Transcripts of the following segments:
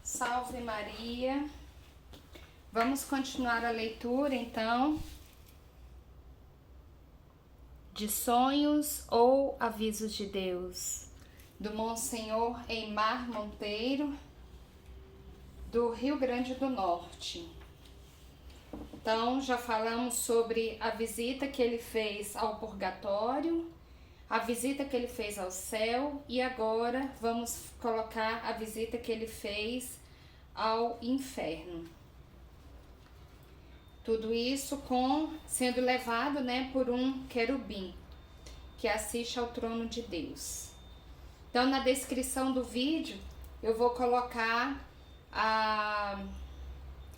Salve Maria. Vamos continuar a leitura então de Sonhos ou Avisos de Deus, do Monsenhor Eimar Monteiro, do Rio Grande do Norte. Então, já falamos sobre a visita que ele fez ao purgatório, a visita que ele fez ao céu e agora vamos colocar a visita que ele fez ao inferno. Tudo isso sendo levado, por um querubim que assiste ao trono de Deus. Então, na descrição do vídeo, eu vou colocar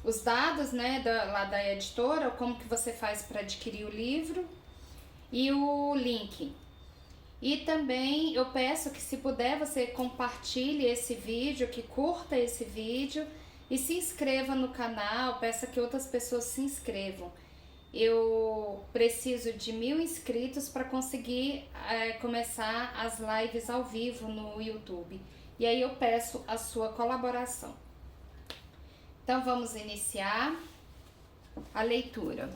os dados, lá da editora, como que você faz para adquirir o livro e o link. E também eu peço que, se puder, você compartilhe esse vídeo, que curta esse vídeo e se inscreva no canal, peça que outras pessoas se inscrevam. Eu preciso de 1000 inscritos para conseguir começar as lives ao vivo no YouTube. E aí eu peço a sua colaboração. Então vamos iniciar a leitura.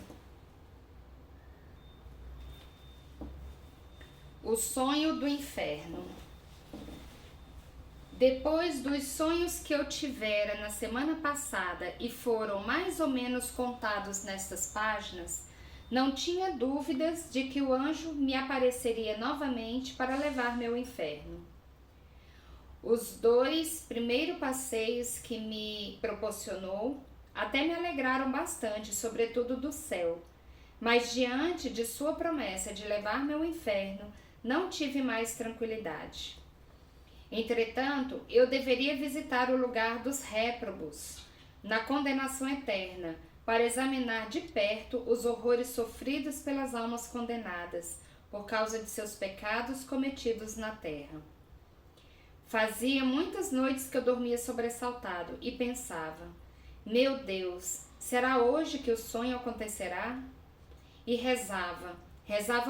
O sonho do inferno. Depois dos sonhos que eu tivera na semana passada e foram mais ou menos contados nestas páginas, não tinha dúvidas de que o anjo me apareceria novamente para levar-me ao inferno. Os 2 primeiros passeios que me proporcionou até me alegraram bastante, sobretudo do céu, mas diante de sua promessa de levar-me ao inferno, não tive mais tranquilidade. Entretanto, eu deveria visitar o lugar dos réprobos, na condenação eterna, para examinar de perto os horrores sofridos pelas almas condenadas, por causa de seus pecados cometidos na terra. Fazia muitas noites que eu dormia sobressaltado e pensava: meu Deus, será hoje que o sonho acontecerá? E rezava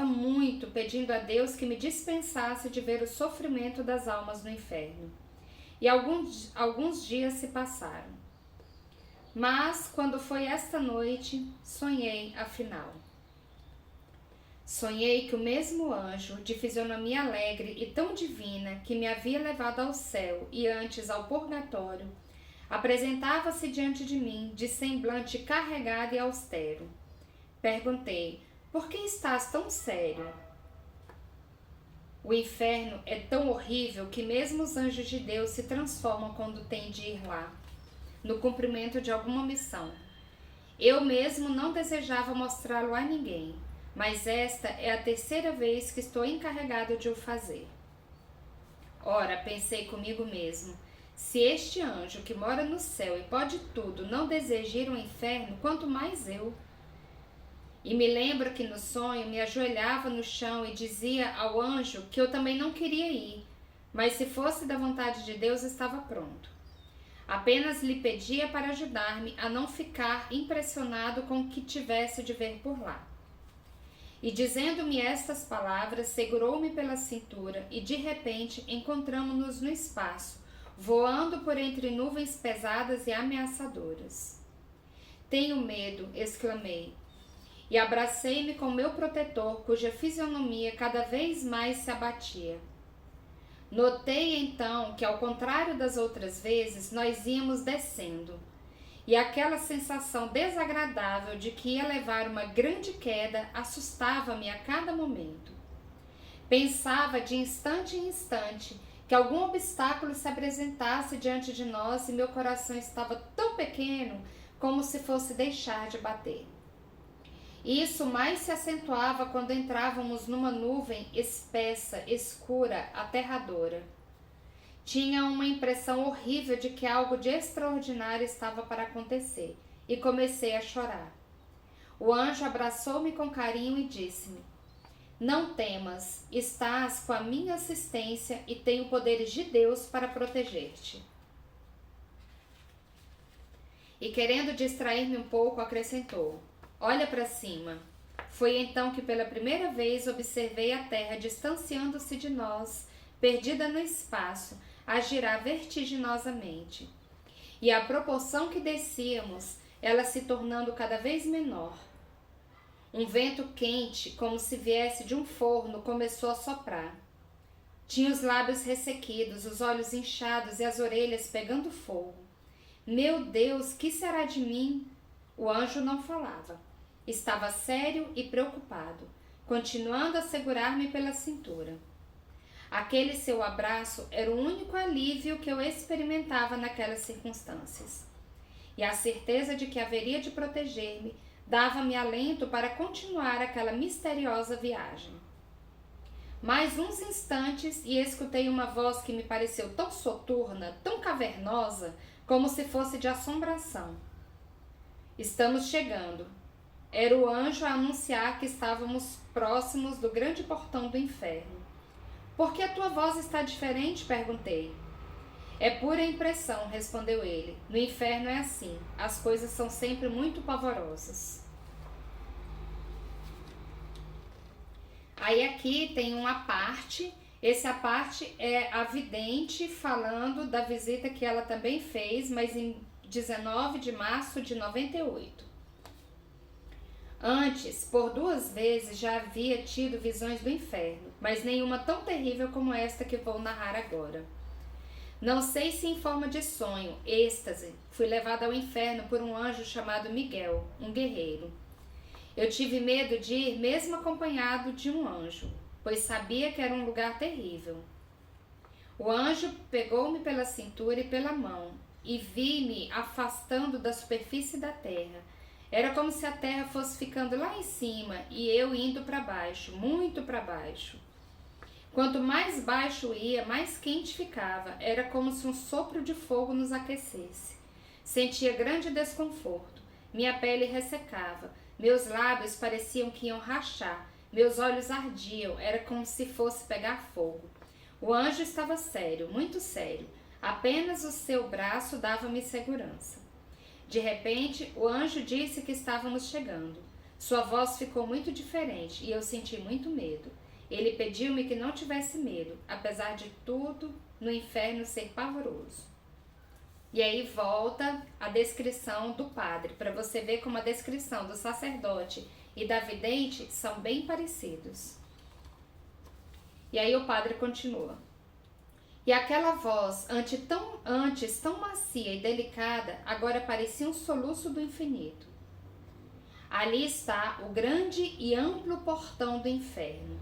muito, pedindo a Deus que me dispensasse de ver o sofrimento das almas no inferno. E alguns dias se passaram. Mas, quando foi esta noite, sonhei afinal. Sonhei que o mesmo anjo, de fisionomia alegre e tão divina, que me havia levado ao céu e antes ao purgatório, apresentava-se diante de mim, de semblante carregado e austero. Perguntei: por que estás tão sério? O inferno é tão horrível que mesmo os anjos de Deus se transformam quando têm de ir lá, no cumprimento de alguma missão. Eu mesmo não desejava mostrá-lo a ninguém, mas esta é a 3ª vez que estou encarregado de o fazer. Ora, pensei comigo mesmo, se este anjo que mora no céu e pode tudo não deseja ir ao inferno, quanto mais eu. E me lembro que no sonho me ajoelhava no chão e dizia ao anjo que eu também não queria ir, mas se fosse da vontade de Deus estava pronto. Apenas lhe pedia para ajudar-me a não ficar impressionado com o que tivesse de ver por lá. E dizendo-me estas palavras, segurou-me pela cintura e de repente encontramo-nos no espaço, voando por entre nuvens pesadas e ameaçadoras. Tenho medo, exclamei. E abracei-me com meu protetor, cuja fisionomia cada vez mais se abatia. Notei então que, ao contrário das outras vezes, nós íamos descendo, e aquela sensação desagradável de que ia levar uma grande queda assustava-me a cada momento. Pensava de instante em instante que algum obstáculo se apresentasse diante de nós e meu coração estava tão pequeno como se fosse deixar de bater. Isso mais se acentuava quando entrávamos numa nuvem espessa, escura, aterradora. Tinha uma impressão horrível de que algo de extraordinário estava para acontecer e comecei a chorar. O anjo abraçou-me com carinho e disse-me: não temas, estás com a minha assistência e tenho poderes de Deus para proteger-te. E querendo distrair-me um pouco, acrescentou: olha para cima. Foi então que pela primeira vez observei a terra distanciando-se de nós, perdida no espaço, a girar vertiginosamente. e à proporção que descíamos, ela se tornando cada vez menor. Um vento quente, como se viesse de um forno, começou a soprar. Tinha os lábios ressequidos, os olhos inchados e as orelhas pegando fogo. Meu Deus, que será de mim? O anjo não falava. Estava sério e preocupado, continuando a segurar-me pela cintura. Aquele seu abraço era o único alívio que eu experimentava naquelas circunstâncias. E a certeza de que haveria de proteger-me dava-me alento para continuar aquela misteriosa viagem. Mais uns instantes e escutei uma voz que me pareceu tão soturna, tão cavernosa, como se fosse de assombração. Estamos chegando. Era o anjo a anunciar que estávamos próximos do grande portão do inferno. Por que a tua voz está diferente? Perguntei. É pura impressão, respondeu ele. No inferno é assim. As coisas são sempre muito pavorosas. Aí aqui tem uma parte. Essa parte é a vidente falando da visita que ela também fez, mas em 19 de março de 98. Antes, por 2 vezes, já havia tido visões do inferno, mas nenhuma tão terrível como esta que vou narrar agora. Não sei se em forma de sonho, êxtase, fui levada ao inferno por um anjo chamado Miguel, um guerreiro. Eu tive medo de ir mesmo acompanhado de um anjo, pois sabia que era um lugar terrível. O anjo pegou-me pela cintura e pela mão, e vi-me afastando da superfície da terra. Era como se a terra fosse ficando lá em cima e eu indo para baixo, muito para baixo. Quanto mais baixo ia, mais quente ficava. Era como se um sopro de fogo nos aquecesse. Sentia grande desconforto. Minha pele ressecava. Meus lábios pareciam que iam rachar. Meus olhos ardiam. Era como se fosse pegar fogo. O anjo estava sério, muito sério. Apenas o seu braço dava-me segurança. De repente, o anjo disse que estávamos chegando. Sua voz ficou muito diferente e eu senti muito medo. Ele pediu-me que não tivesse medo, apesar de tudo no inferno ser pavoroso. E aí volta a descrição do padre, para você ver como a descrição do sacerdote e da vidente são bem parecidos. E aí o padre continua. E aquela voz, antes tão macia e delicada, agora parecia um soluço do infinito. Ali está o grande e amplo portão do inferno.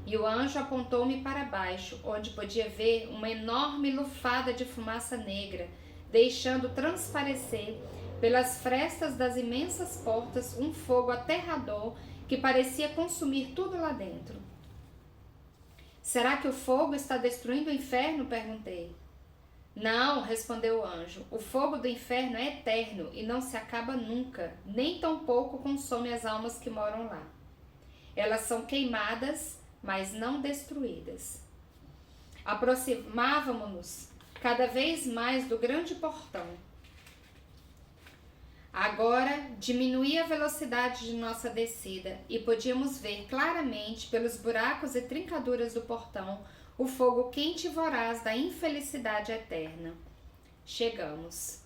E o anjo apontou-me para baixo, onde podia ver uma enorme lufada de fumaça negra, deixando transparecer pelas frestas das imensas portas um fogo aterrador que parecia consumir tudo lá dentro. Será que o fogo está destruindo o inferno? Perguntei. Não, respondeu o anjo. O fogo do inferno é eterno e não se acaba nunca, nem tampouco consome as almas que moram lá. Elas são queimadas, mas não destruídas. Aproximávamos-nos cada vez mais do grande portão. Agora diminuía a velocidade de nossa descida e podíamos ver claramente pelos buracos e trincaduras do portão o fogo quente e voraz da infelicidade eterna. Chegamos.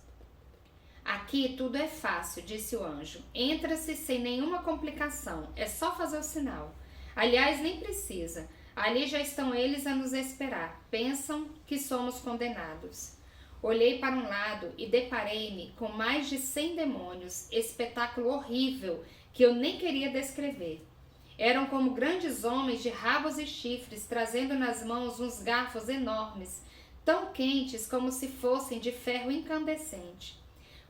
Aqui tudo é fácil, disse o anjo. Entra-se sem nenhuma complicação, é só fazer o sinal. Aliás, nem precisa. Ali já estão eles a nos esperar. Pensam que somos condenados. Olhei para um lado e deparei-me com mais de 100 demônios, espetáculo horrível que eu nem queria descrever. Eram como grandes homens de rabos e chifres, trazendo nas mãos uns garfos enormes, tão quentes como se fossem de ferro incandescente.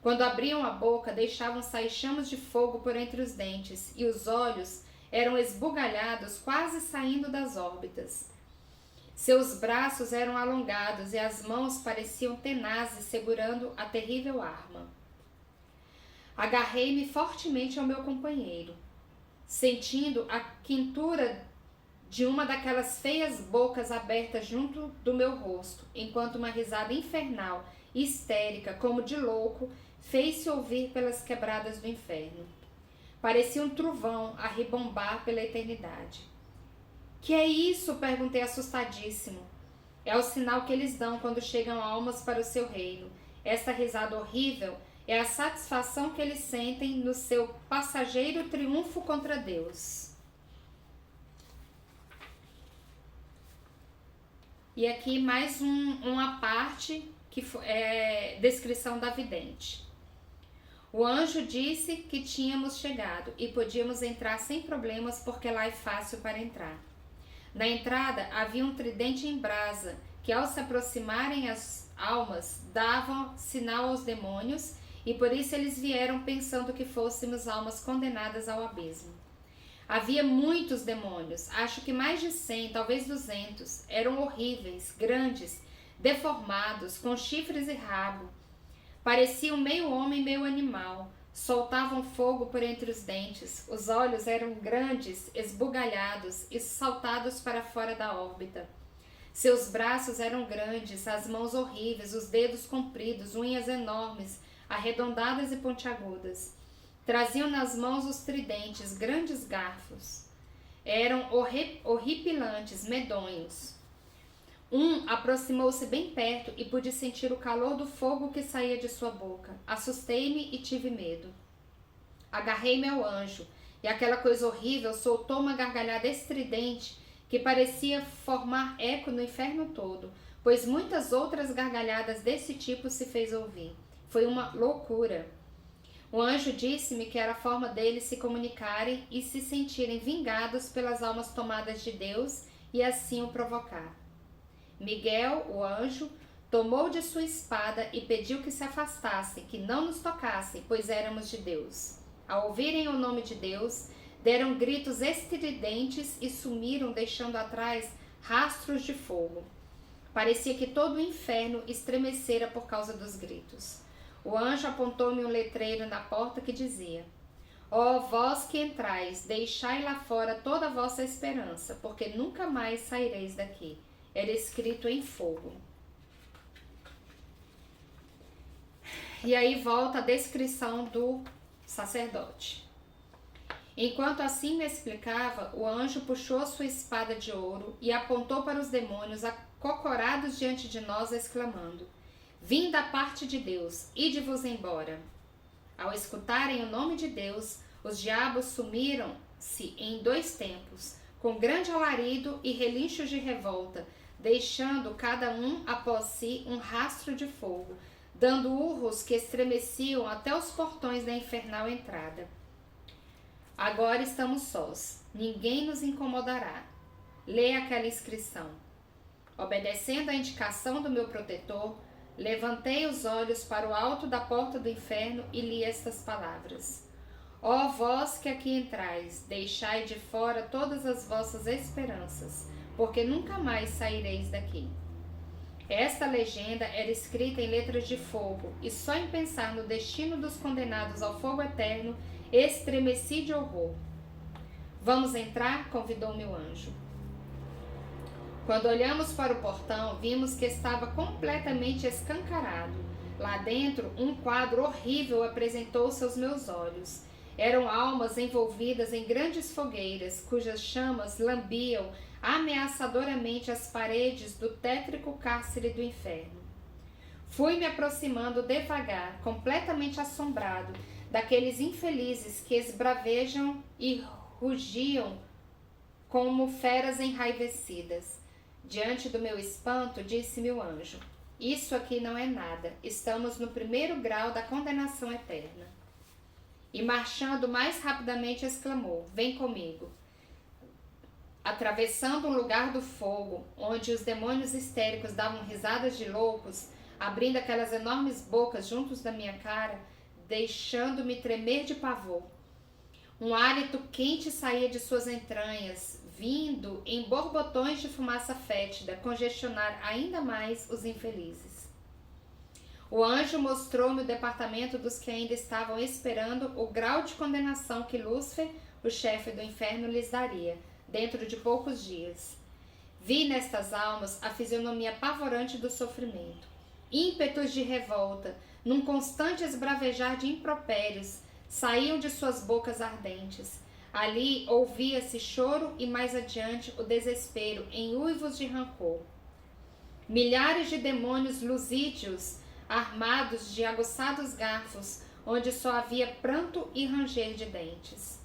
Quando abriam a boca, deixavam sair chamas de fogo por entre os dentes, e os olhos eram esbugalhados, quase saindo das órbitas. Seus braços eram alongados e as mãos pareciam tenazes, segurando a terrível arma. Agarrei-me fortemente ao meu companheiro, sentindo a quentura de uma daquelas feias bocas abertas junto do meu rosto, enquanto uma risada infernal, histérica, como de louco, fez-se ouvir pelas quebradas do inferno. Parecia um trovão a ribombar pela eternidade. Que é isso? Perguntei assustadíssimo. É o sinal que eles dão quando chegam almas para o seu reino. Esta risada horrível é a satisfação que eles sentem no seu passageiro triunfo contra Deus. E aqui mais uma parte que é descrição da vidente. O anjo disse que tínhamos chegado e podíamos entrar sem problemas porque lá é fácil para entrar. Na entrada havia um tridente em brasa que, ao se aproximarem as almas, davam sinal aos demônios e por isso eles vieram pensando que fôssemos almas condenadas ao abismo. Havia muitos demônios, acho que mais de 100, talvez 200. Eram horríveis, grandes, deformados, com chifres e rabo. Pareciam meio homem, meio animal. Soltavam fogo por entre os dentes. Os olhos eram grandes, esbugalhados e saltados para fora da órbita. Seus braços eram grandes, as mãos horríveis, os dedos compridos, unhas enormes, arredondadas e pontiagudas. Traziam nas mãos os tridentes, grandes garfos. Eram horripilantes, medonhos. Um aproximou-se bem perto e pude sentir o calor do fogo que saía de sua boca. Assustei-me e tive medo. Agarrei-me ao anjo, e aquela coisa horrível soltou uma gargalhada estridente que parecia formar eco no inferno todo, pois muitas outras gargalhadas desse tipo se fez ouvir. Foi uma loucura. O anjo disse-me que era a forma deles se comunicarem e se sentirem vingados pelas almas tomadas de Deus e assim o provocar. Miguel, o anjo, tomou de sua espada e pediu que se afastassem, que não nos tocassem, pois éramos de Deus. Ao ouvirem o nome de Deus, deram gritos estridentes e sumiram, deixando atrás rastros de fogo. Parecia que todo o inferno estremecera por causa dos gritos. O anjo apontou-me um letreiro na porta que dizia: Ó vós que entrais, deixai lá fora toda a vossa esperança, porque nunca mais saireis daqui. Era escrito em fogo. E aí volta a descrição do sacerdote. Enquanto assim me explicava, o anjo puxou sua espada de ouro e apontou para os demônios acocorados diante de nós, exclamando: Vim da parte de Deus, ide-vos embora. Ao escutarem o nome de Deus, os diabos sumiram-se em 2 tempos, com grande alarido e relinchos de revolta, deixando cada um após si um rastro de fogo, dando urros que estremeciam até os portões da infernal entrada. Agora estamos sós, ninguém nos incomodará. Leia aquela inscrição. Obedecendo à indicação do meu protetor, levantei os olhos para o alto da porta do inferno e li estas palavras: Ó vós que aqui entrais, deixai de fora todas as vossas esperanças, porque nunca mais saireis daqui. Esta legenda era escrita em letras de fogo, e só em pensar no destino dos condenados ao fogo eterno, estremeci de horror. Vamos entrar? Convidou-me o anjo. Quando olhamos para o portão, vimos que estava completamente escancarado. Lá dentro, um quadro horrível apresentou-se aos meus olhos. Eram almas envolvidas em grandes fogueiras, cujas chamas lambiam ameaçadoramente as paredes do tétrico cárcere do inferno. Fui me aproximando devagar, completamente assombrado, daqueles infelizes que esbravejam e rugiam como feras enraivecidas. Diante do meu espanto, disse-me o anjo: Isso aqui não é nada, estamos no 1º grau da condenação eterna. E marchando mais rapidamente exclamou: Vem comigo. Atravessando um lugar do fogo, onde os demônios histéricos davam risadas de loucos, abrindo aquelas enormes bocas juntos da minha cara, deixando-me tremer de pavor. Um hálito quente saía de suas entranhas, vindo em borbotões de fumaça fétida, congestionar ainda mais os infelizes. O anjo mostrou-me o departamento dos que ainda estavam esperando o grau de condenação que Lúcifer, o chefe do inferno, lhes daria, dentro de poucos dias. Vi nestas almas a fisionomia apavorante do sofrimento, ímpetos de revolta, num constante esbravejar de impropérios, saíam de suas bocas ardentes. Ali ouvia-se choro e mais adiante o desespero em uivos de rancor. Milhares de demônios lusídeos armados de aguçados garfos, onde só havia pranto e ranger de dentes.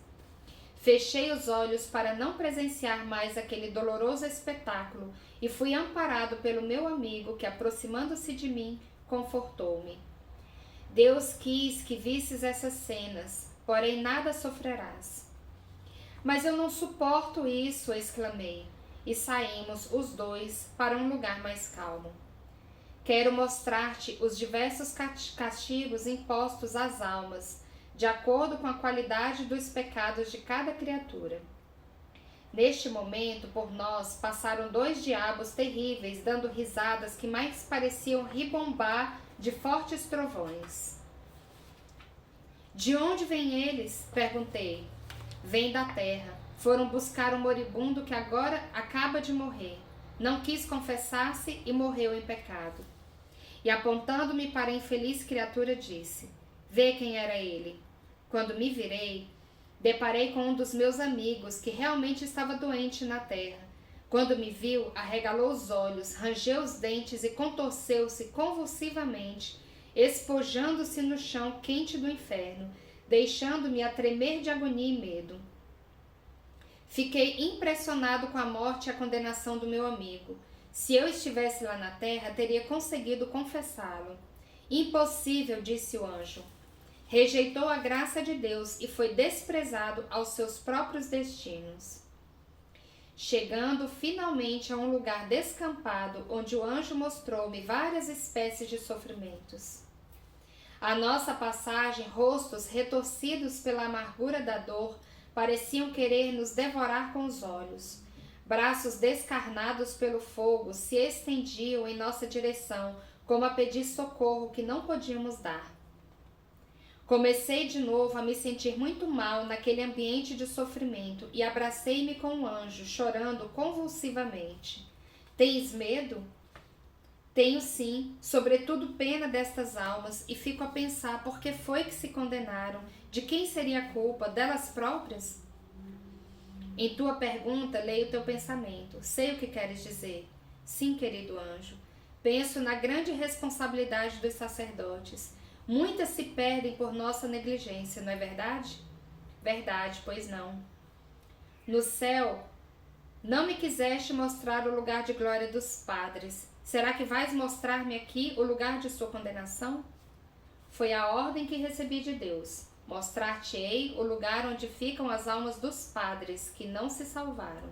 Fechei os olhos para não presenciar mais aquele doloroso espetáculo e fui amparado pelo meu amigo que, aproximando-se de mim, confortou-me. Deus quis que visses essas cenas, porém nada sofrerás. Mas eu não suporto isso, exclamei, e saímos os dois para um lugar mais calmo. Quero mostrar-te os diversos castigos impostos às almas, de acordo com a qualidade dos pecados de cada criatura. Neste momento, por nós, passaram 2 diabos terríveis, dando risadas que mais pareciam ribombar de fortes trovões. De onde vêm eles? Perguntei. Vêm da terra. Foram buscar um moribundo que agora acaba de morrer. Não quis confessar-se e morreu em pecado. E apontando-me para a infeliz criatura, disse: Vê quem era ele. Quando me virei, deparei com um dos meus amigos que realmente estava doente na terra. Quando me viu, arregalou os olhos, rangeu os dentes e contorceu-se convulsivamente, espojando-se no chão quente do inferno, deixando-me a tremer de agonia e medo. Fiquei impressionado com a morte e a condenação do meu amigo. Se eu estivesse lá na terra, teria conseguido confessá-lo. Impossível, disse o anjo. Rejeitou a graça de Deus e foi desprezado aos seus próprios destinos. Chegando finalmente a um lugar descampado, onde o anjo mostrou-me várias espécies de sofrimentos. À nossa passagem, rostos retorcidos pela amargura da dor pareciam querer nos devorar com os olhos. Braços descarnados pelo fogo se estendiam em nossa direção, como a pedir socorro que não podíamos dar. Comecei de novo a me sentir muito mal naquele ambiente de sofrimento e abracei-me com o anjo, chorando convulsivamente. Tens medo? Tenho sim, sobretudo pena destas almas, e fico a pensar por que foi que se condenaram, de quem seria a culpa, delas próprias? Em tua pergunta, leio teu pensamento. Sei o que queres dizer. Sim, querido anjo. Penso na grande responsabilidade dos sacerdotes. Muitas se perdem por nossa negligência, não é verdade? Verdade, pois não. No céu, não me quiseste mostrar o lugar de glória dos padres. Será que vais mostrar-me aqui o lugar de sua condenação? Foi a ordem que recebi de Deus. Mostrar-te-ei o lugar onde ficam as almas dos padres que não se salvaram.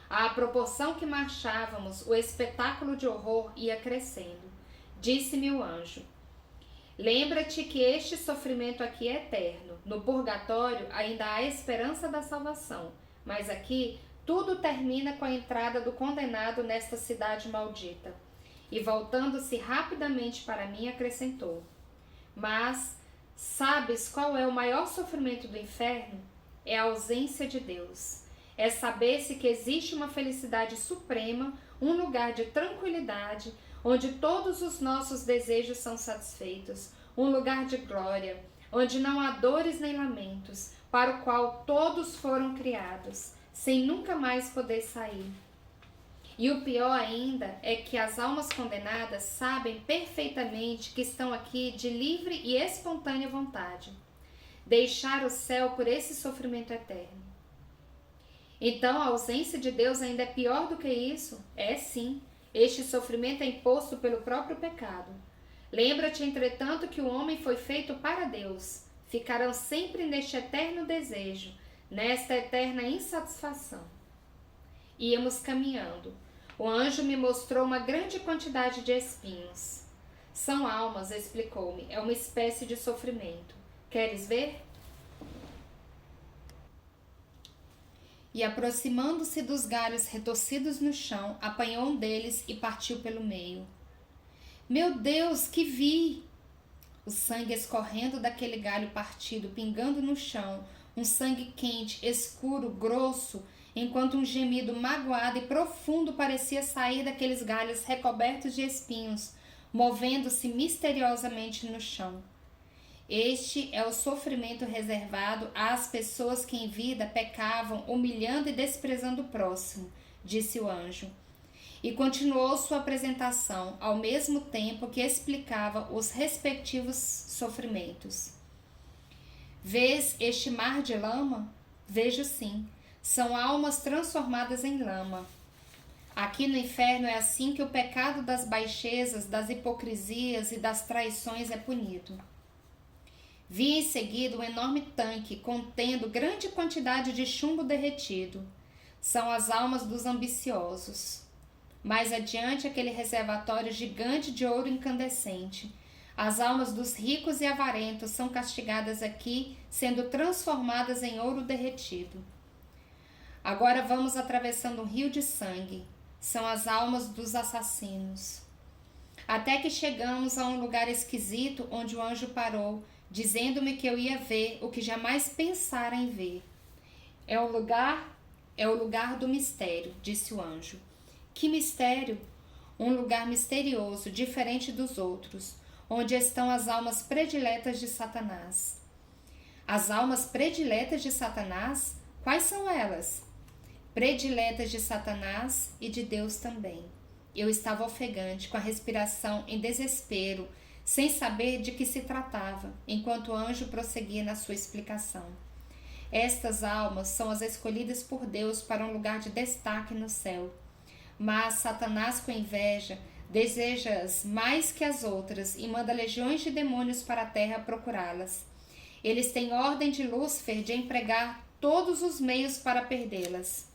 À proporção que marchávamos, o espetáculo de horror ia crescendo. Disse-me o anjo: lembra-te que este sofrimento aqui é eterno. No purgatório ainda há esperança da salvação, mas aqui tudo termina com a entrada do condenado nesta cidade maldita. E voltando-se rapidamente para mim, acrescentou: mas sabes qual é o maior sofrimento do inferno? É a ausência de Deus. É saber-se que existe uma felicidade suprema, um lugar de tranquilidade, onde todos os nossos desejos são satisfeitos, um lugar de glória, onde não há dores nem lamentos, para o qual todos foram criados, sem nunca mais poder sair. E o pior ainda é que as almas condenadas sabem perfeitamente que estão aqui de livre e espontânea vontade. Deixar o céu por esse sofrimento eterno. Então a ausência de Deus ainda é pior do que isso? É sim. Este sofrimento é imposto pelo próprio pecado. Lembra-te, entretanto, que o homem foi feito para Deus. Ficarão sempre neste eterno desejo, nesta eterna insatisfação. Íamos caminhando. O anjo me mostrou uma grande quantidade de espinhos. São almas, explicou-me, é uma espécie de sofrimento. Queres ver? E aproximando-se dos galhos retorcidos no chão, apanhou um deles e partiu pelo meio. Meu Deus, que vi! O sangue escorrendo daquele galho partido, pingando no chão, um sangue quente, escuro, grosso, enquanto um gemido magoado e profundo parecia sair daqueles galhos recobertos de espinhos, movendo-se misteriosamente no chão. Este é o sofrimento reservado às pessoas que em vida pecavam, humilhando e desprezando o próximo, disse o anjo. e continuou sua apresentação, ao mesmo tempo que explicava os respectivos sofrimentos. Vês este mar de lama? Vejo sim. São almas transformadas em lama. Aqui no inferno é assim que o pecado das baixezas, das hipocrisias e das traições é punido. Vi em seguida um enorme tanque contendo grande quantidade de chumbo derretido. São as almas dos ambiciosos. Mais adiante, aquele reservatório gigante de ouro incandescente. As almas dos ricos e avarentos são castigadas aqui, sendo transformadas em ouro derretido. Agora vamos atravessando um rio de sangue. São as almas dos assassinos. Até que chegamos a um lugar esquisito onde o anjo parou, dizendo-me que eu ia ver o que jamais pensara em ver. É o lugar do mistério, disse o anjo. Que mistério? Um lugar misterioso, diferente dos outros, onde estão as almas prediletas de Satanás. As almas prediletas de Satanás? Quais são elas? Prediletas de Satanás e de Deus também. Eu estava ofegante, com a respiração em desespero, sem saber de que se tratava, enquanto o anjo prosseguia na sua explicação. Estas almas são as escolhidas por Deus para um lugar de destaque no céu. Mas Satanás, com inveja, deseja-as mais que as outras e manda legiões de demônios para a terra procurá-las. Eles têm ordem de Lúcifer de empregar todos os meios para perdê-las.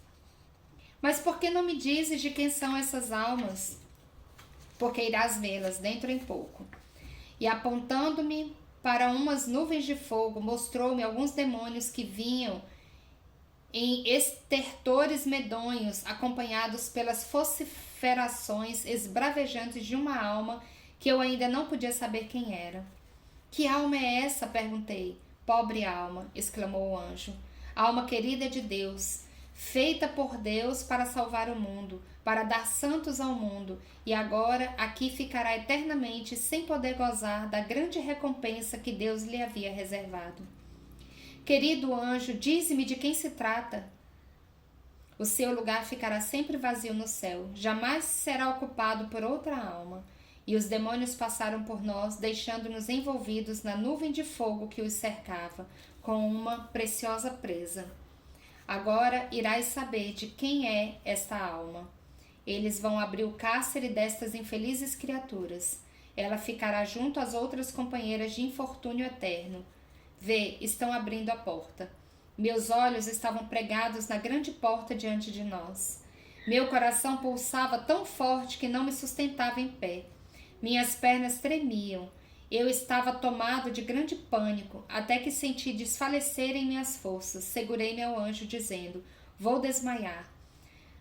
Mas por que não me dizes de quem são essas almas? Porque irás vê-las dentro em pouco. E apontando-me para umas nuvens de fogo, mostrou-me alguns demônios que vinham em estertores medonhos, acompanhados pelas vociferações esbravejantes de uma alma que eu ainda não podia saber quem era. Que alma é essa? Perguntei. Pobre alma, exclamou o anjo. Alma querida de Deus, feita por Deus para salvar o mundo, para dar santos ao mundo, e agora aqui ficará eternamente sem poder gozar da grande recompensa que Deus lhe havia reservado. Querido anjo, dize-me de quem se trata. O seu lugar ficará sempre vazio no céu, jamais será ocupado por outra alma. E os demônios passaram por nós, deixando-nos envolvidos na nuvem de fogo que os cercava, com uma preciosa presa. Agora irás saber de quem é esta alma. Eles vão abrir o cárcere destas infelizes criaturas. Ela ficará junto às outras companheiras de infortúnio eterno. Vê, estão abrindo a porta. Meus olhos estavam pregados na grande porta diante de nós. Meu coração pulsava tão forte que não me sustentava em pé. Minhas pernas tremiam. Eu estava tomado de grande pânico, até que senti desfalecerem minhas forças. Segurei-me ao anjo, dizendo, vou desmaiar.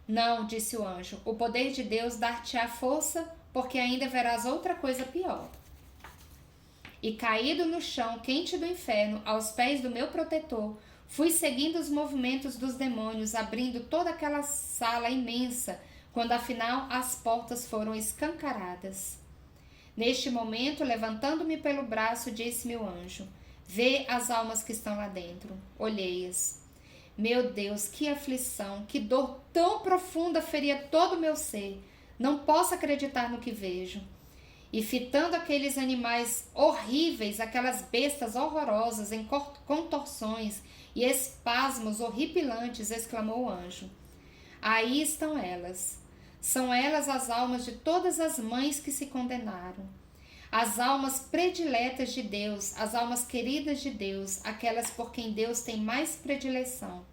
Não, disse o anjo, o poder de Deus dar-te-á força, porque ainda verás outra coisa pior. E caído no chão quente do inferno, aos pés do meu protetor, fui seguindo os movimentos dos demônios, abrindo toda aquela sala imensa, quando afinal as portas foram escancaradas. Neste momento, levantando-me pelo braço, disse-me o anjo, vê as almas que estão lá dentro. Olhei-as. Meu Deus, que aflição, que dor tão profunda feria todo o meu ser. Não posso acreditar no que vejo. E fitando aqueles animais horríveis, aquelas bestas horrorosas em contorções e espasmos horripilantes, exclamou o anjo. Aí estão elas. São elas as almas de todas as mães que se condenaram. As almas prediletas de Deus, as almas queridas de Deus, aquelas por quem Deus tem mais predileção.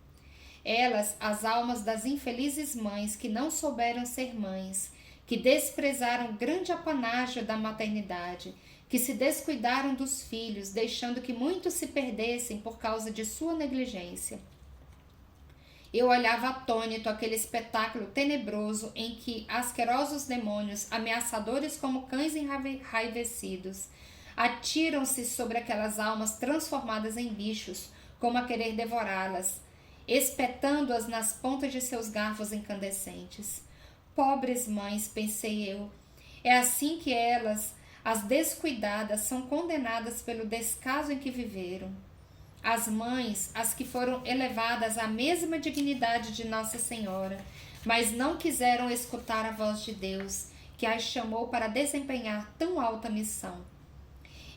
Elas, as almas das infelizes mães que não souberam ser mães, que desprezaram o grande apanágio da maternidade, que se descuidaram dos filhos, deixando que muitos se perdessem por causa de sua negligência. Eu olhava atônito aquele espetáculo tenebroso em que asquerosos demônios, ameaçadores como cães enraivecidos, atiram-se sobre aquelas almas transformadas em bichos, como a querer devorá-las, espetando-as nas pontas de seus garfos incandescentes. Pobres mães, pensei eu, é assim que elas, as descuidadas, são condenadas pelo descaso em que viveram. As mães, as que foram elevadas à mesma dignidade de Nossa Senhora, mas não quiseram escutar a voz de Deus, que as chamou para desempenhar tão alta missão.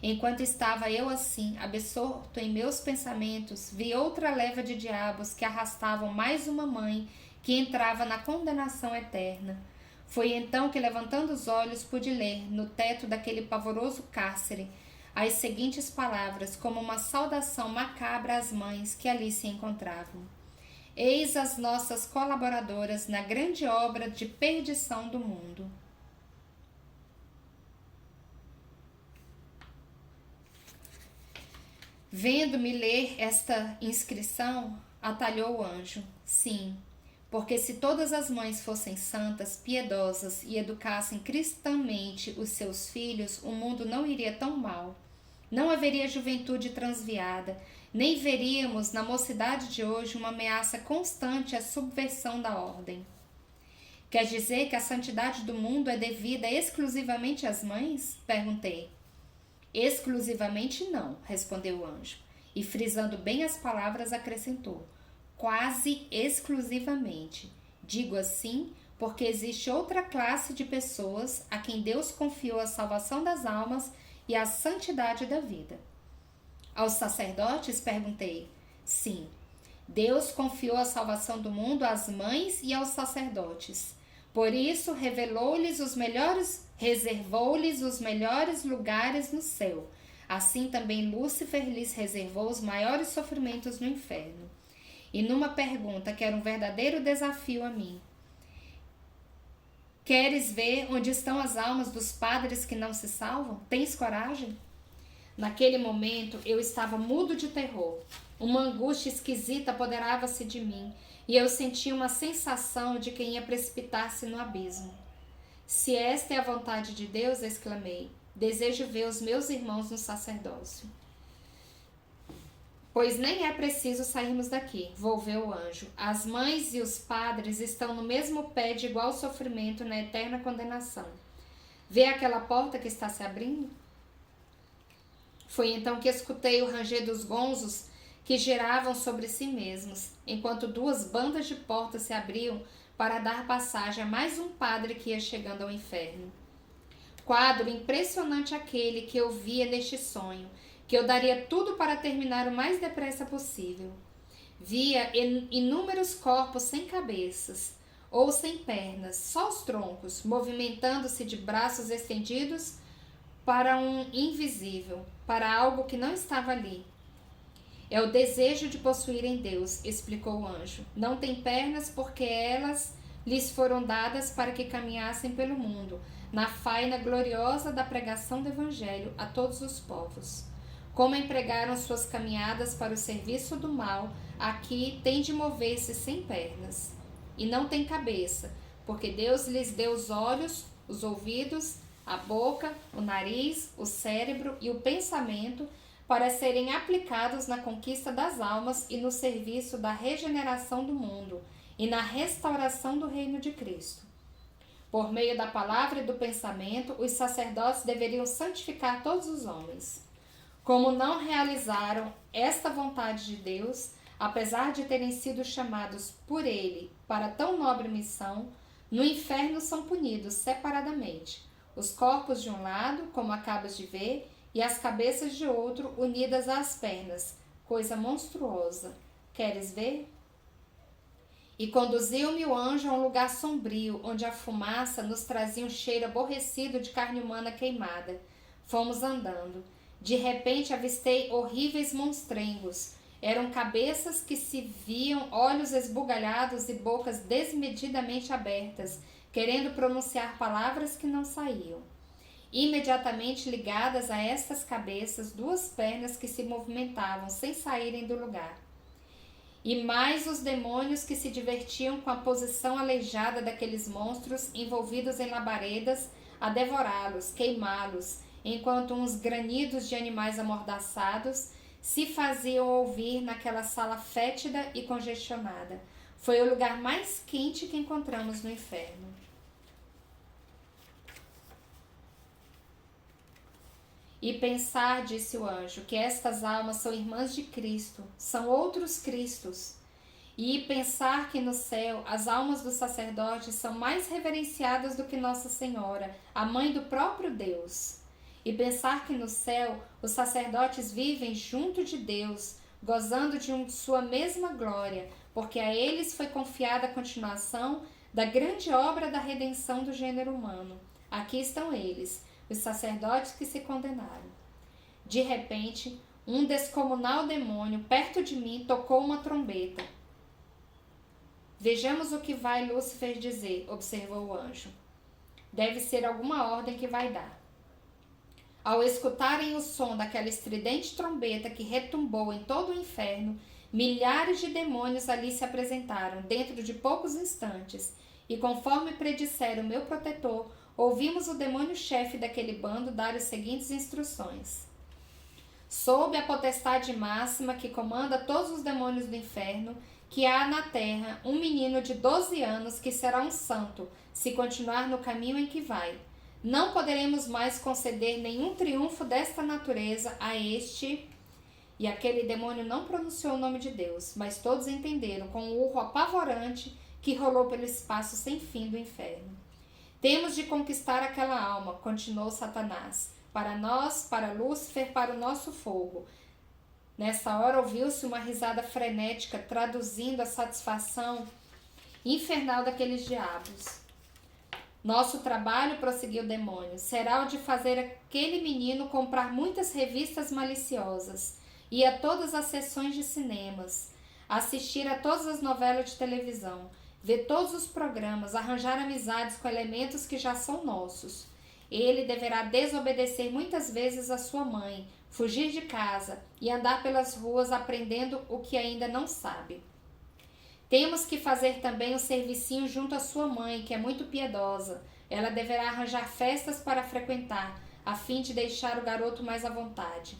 Enquanto estava eu assim, absorto em meus pensamentos, vi outra leva de diabos que arrastavam mais uma mãe que entrava na condenação eterna. Foi então que, levantando os olhos, pude ler, no teto daquele pavoroso cárcere, as seguintes palavras, como uma saudação macabra às mães que ali se encontravam: Eis as nossas colaboradoras na grande obra de perdição do mundo. Vendo-me ler esta inscrição, atalhou o anjo. Sim, porque se todas as mães fossem santas, piedosas e educassem cristãmente os seus filhos, o mundo não iria tão mal. Não haveria juventude transviada, nem veríamos na mocidade de hoje uma ameaça constante à subversão da ordem. Quer dizer que a santidade do mundo é devida exclusivamente às mães? Perguntei. Exclusivamente não, respondeu o anjo, e frisando bem as palavras acrescentou: quase exclusivamente. Digo assim porque existe outra classe de pessoas a quem Deus confiou a salvação das almas e a santidade da vida. Aos sacerdotes? Perguntei. Sim, Deus confiou a salvação do mundo às mães e aos sacerdotes. Por isso reservou-lhes os melhores lugares no céu. Assim também Lúcifer lhes reservou os maiores sofrimentos no inferno. E numa pergunta que era um verdadeiro desafio a mim: queres ver onde estão as almas dos padres que não se salvam? Tens coragem? Naquele momento eu estava mudo de terror. Uma angústia esquisita apoderava-se de mim e eu sentia uma sensação de quem ia precipitar-se no abismo. Se esta é a vontade de Deus, exclamei, desejo ver os meus irmãos no sacerdócio. Pois nem é preciso sairmos daqui, volveu o anjo. As mães e os padres estão no mesmo pé de igual sofrimento na eterna condenação. Vê aquela porta que está se abrindo? Foi então que escutei o ranger dos gonzos que giravam sobre si mesmos, enquanto duas bandas de portas se abriam para dar passagem a mais um padre que ia chegando ao inferno. Quadro impressionante aquele que eu via neste sonho, que eu daria tudo para terminar o mais depressa possível. Via inúmeros corpos sem cabeças ou sem pernas, só os troncos, movimentando-se de braços estendidos para um invisível, para algo que não estava ali. É o desejo de possuírem Deus, explicou o anjo. Não tem pernas porque elas lhes foram dadas para que caminhassem pelo mundo, na faina gloriosa da pregação do Evangelho a todos os povos. Como empregaram suas caminhadas para o serviço do mal, aqui tem de mover-se sem pernas. E não tem cabeça, porque Deus lhes deu os olhos, os ouvidos, a boca, o nariz, o cérebro e o pensamento para serem aplicados na conquista das almas e no serviço da regeneração do mundo e na restauração do reino de Cristo. Por meio da palavra e do pensamento, os sacerdotes deveriam santificar todos os homens. Como não realizaram esta vontade de Deus, apesar de terem sido chamados por Ele para tão nobre missão, no inferno são punidos separadamente, os corpos de um lado, como acabas de ver, e as cabeças de outro unidas às pernas, coisa monstruosa. Queres ver? E conduziu-me o anjo a um lugar sombrio, onde a fumaça nos trazia um cheiro aborrecido de carne humana queimada. Fomos andando. De repente avistei horríveis monstrengos. Eram cabeças que se viam, olhos esbugalhados e bocas desmedidamente abertas, querendo pronunciar palavras que não saíam. Imediatamente ligadas a estas cabeças, duas pernas que se movimentavam sem saírem do lugar. E mais os demônios que se divertiam com a posição aleijada daqueles monstros envolvidos em labaredas a devorá-los, queimá-los, enquanto uns granidos de animais amordaçados se faziam ouvir naquela sala fétida e congestionada. Foi o lugar mais quente que encontramos no inferno. E pensar, disse o anjo, que estas almas são irmãs de Cristo, são outros Cristos. e pensar que no céu as almas dos sacerdotes são mais reverenciadas do que Nossa Senhora, a mãe do próprio Deus. E pensar que no céu os sacerdotes vivem junto de Deus, gozando de sua mesma glória, porque a eles foi confiada a continuação da grande obra da redenção do gênero humano. Aqui estão eles, os sacerdotes que se condenaram. De repente, um descomunal demônio perto de mim tocou uma trombeta. Vejamos o que vai Lúcifer dizer, observou o anjo. Deve ser alguma ordem que vai dar. Ao escutarem o som daquela estridente trombeta que retumbou em todo o inferno, milhares de demônios ali se apresentaram dentro de poucos instantes, e conforme predissera o meu protetor, ouvimos o demônio-chefe daquele bando dar as seguintes instruções. Sob a potestade máxima que comanda todos os demônios do inferno, que há na terra um menino de 12 anos que será um santo, se continuar no caminho em que vai. Não poderemos mais conceder nenhum triunfo desta natureza a este... E aquele demônio não pronunciou o nome de Deus, mas todos entenderam com um urro apavorante que rolou pelo espaço sem fim do inferno. Temos de conquistar aquela alma, continuou Satanás, para nós, para Lúcifer, para o nosso fogo. Nessa hora ouviu-se uma risada frenética, traduzindo a satisfação infernal daqueles diabos. Nosso trabalho, prosseguiu o demônio, será o de fazer aquele menino comprar muitas revistas maliciosas, ir a todas as sessões de cinemas, assistir a todas as novelas de televisão, ver todos os programas, arranjar amizades com elementos que já são nossos. Ele deverá desobedecer muitas vezes a sua mãe, fugir de casa e andar pelas ruas aprendendo o que ainda não sabe. Temos que fazer também um servicinho junto à sua mãe, que é muito piedosa. Ela deverá arranjar festas para frequentar, a fim de deixar o garoto mais à vontade.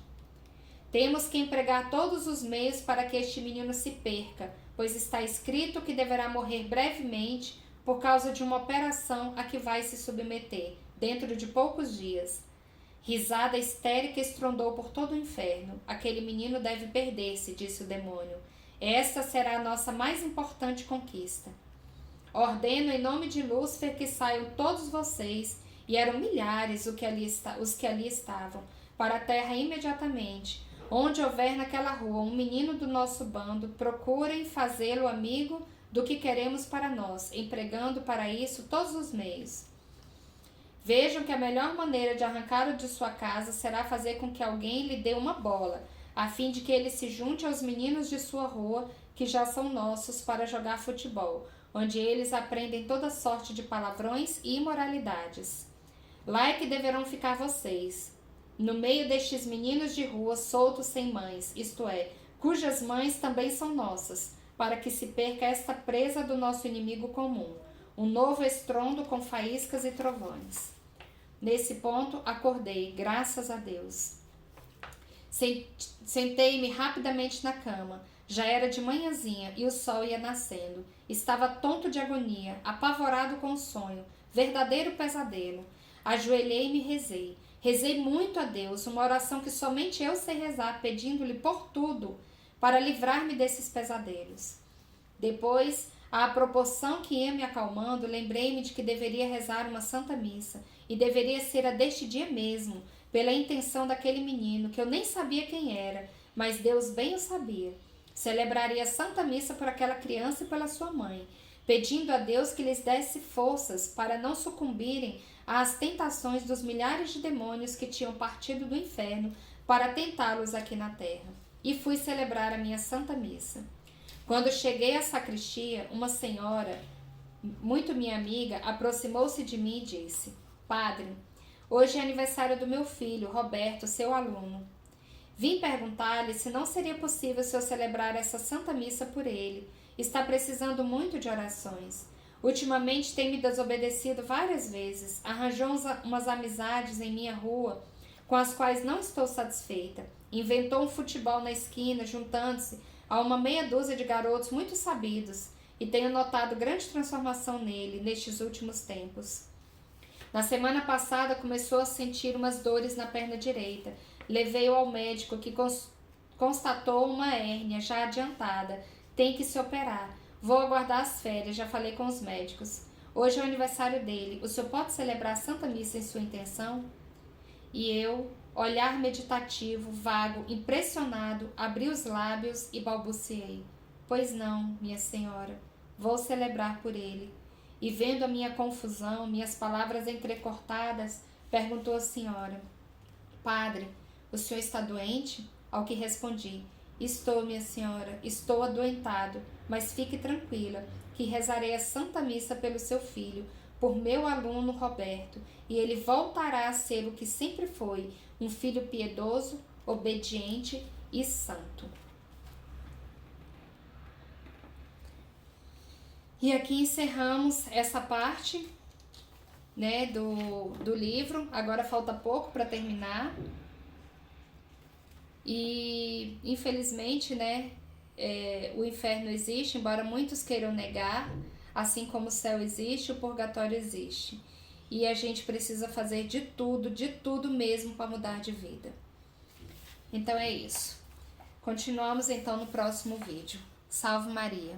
Temos que empregar todos os meios para que este menino se perca, pois está escrito que deverá morrer brevemente por causa de uma operação a que vai se submeter, dentro de poucos dias. Risada histérica estrondou por todo o inferno. Aquele menino deve perder-se, disse o demônio. Esta será a nossa mais importante conquista. Ordeno em nome de Lúcifer que saiam todos vocês, e eram milhares os que ali estavam, para a terra imediatamente. Onde houver naquela rua um menino do nosso bando, procurem fazê-lo amigo do que queremos para nós, empregando para isso todos os meios. Vejam que a melhor maneira de arrancá-lo de sua casa será fazer com que alguém lhe dê uma bola, a fim de que ele se junte aos meninos de sua rua, que já são nossos, para jogar futebol, onde eles aprendem toda sorte de palavrões e imoralidades. Lá é que deverão ficar vocês, no meio destes meninos de rua soltos sem mães, isto é, cujas mães também são nossas, para que se perca esta presa do nosso inimigo comum, um novo estrondo com faíscas e trovões. Nesse ponto, acordei, graças a Deus. Sentei-me rapidamente na cama. Já era de manhãzinha e o sol ia nascendo. Estava tonto de agonia, apavorado com o sonho, verdadeiro pesadelo. Ajoelhei-me e rezei. Rezei muito a Deus, uma oração que somente eu sei rezar, pedindo-lhe por tudo para livrar-me desses pesadelos. Depois, à proporção que ia me acalmando, lembrei-me de que deveria rezar uma santa missa, e deveria ser a deste dia mesmo, pela intenção daquele menino, que eu nem sabia quem era, mas Deus bem o sabia. Celebraria a santa missa por aquela criança e pela sua mãe, pedindo a Deus que lhes desse forças para não sucumbirem às tentações dos milhares de demônios que tinham partido do inferno para tentá-los aqui na terra. E fui celebrar a minha santa missa. Quando cheguei à sacristia, uma senhora, muito minha amiga, aproximou-se de mim e disse: Padre, hoje é aniversário do meu filho, Roberto, seu aluno. Vim perguntar-lhe se não seria possível se eu celebrar essa santa missa por ele. Está precisando muito de orações. Ultimamente tem me desobedecido várias vezes, arranjou umas amizades em minha rua com as quais não estou satisfeita. Inventou um futebol na esquina, juntando-se a uma meia dúzia de garotos muito sabidos, e tenho notado grande transformação nele nestes últimos tempos. Na semana passada começou a sentir umas dores na perna direita. Levei-o ao médico, que constatou uma hérnia já adiantada, Tem que se operar. Vou aguardar as férias, já falei com os médicos. Hoje é o aniversário dele. O senhor pode celebrar a Santa Missa em sua intenção? E eu, olhar meditativo, vago, impressionado, abri os lábios e balbuciei. Pois não, minha senhora, vou celebrar por ele. E vendo a minha confusão, minhas palavras entrecortadas, perguntou a senhora: Padre, o senhor está doente? Ao que respondi: Estou, minha senhora, estou adoentado, mas fique tranquila, que rezarei a Santa Missa pelo seu filho, por meu aluno Roberto, e ele voltará a ser o que sempre foi, um filho piedoso, obediente e santo. E aqui encerramos essa parte, né, do livro. Agora falta pouco para terminar. E infelizmente, né, o inferno existe, embora muitos queiram negar, assim como o céu existe, o purgatório existe. E a gente precisa fazer de tudo mesmo para mudar de vida. Então é isso. Continuamos então no próximo vídeo. Salve Maria!